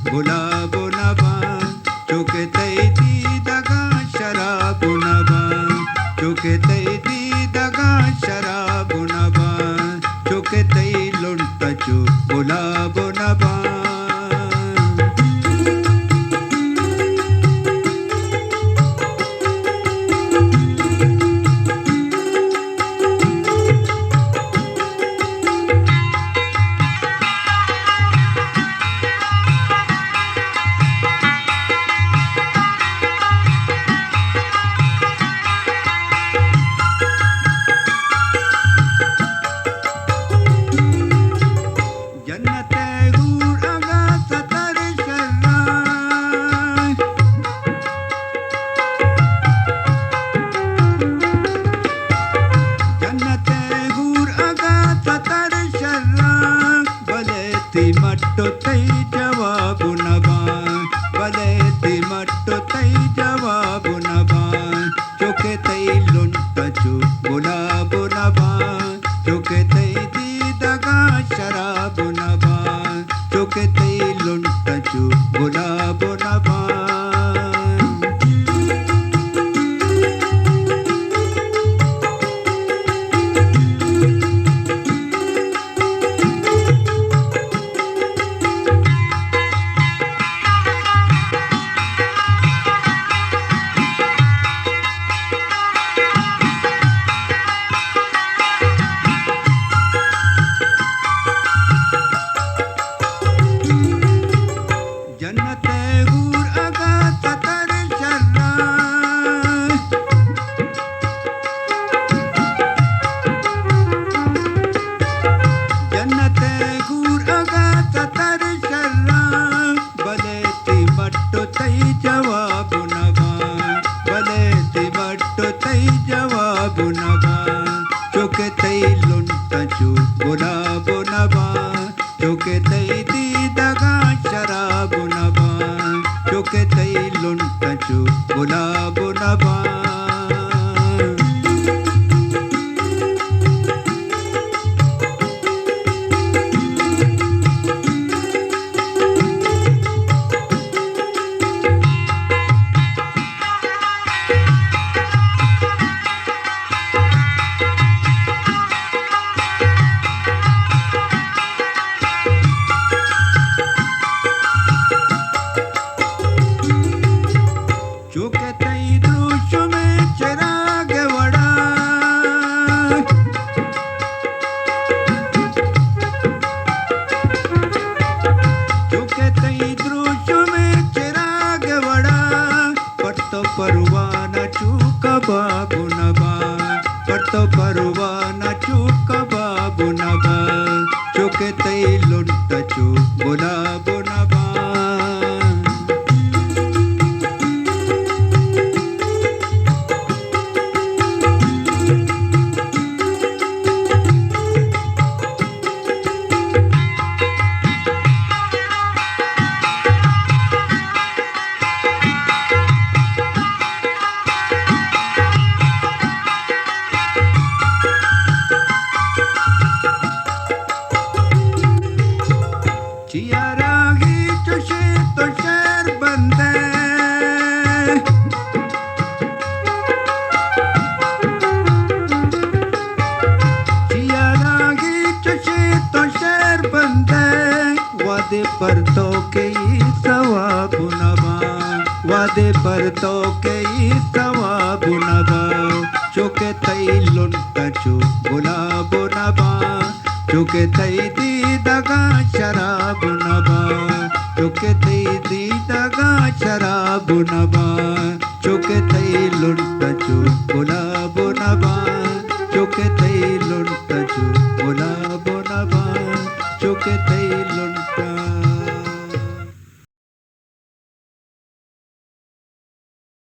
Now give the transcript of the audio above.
गुलाबो नबा चुके तैदी दगा शराबो नबा चुके तैदी दगा शराबो नबा चुके तै लुंटचु गुलाबो नबा मट्टो तै जवाबु नबा बलेति मट्टो तै जवाबु नबा चुके तै लुंटचु गुलाबु नबा चुके तै दी दगा शराबु नबा चुके तै लुंटचु गुलाबु नबा चुके तै लुंटचु गुलाबो नबा चुके तै दी दगा शराबो नबा चुके तै लुंटचु गुलाबो नबा चुके तै द्रुश में चिराग वड़ा चुके तै द्रुश में चिराग वड़ा पट्टो परवाना चूका बाबू नबा पट्टो परवाना चूका बाबू नबा चुके तै लुंटचु गुलाबो नबा वादे पर तो के सवाबु नबा वादे पर तो के सवाबु नबा चुके तै लुंटचु गुलाबो नबा चुके तै दी दगा शराबु नबा चुके तै दी दगा शराबु नबा चुके तै लुंटचु गुलाबो नबा चुके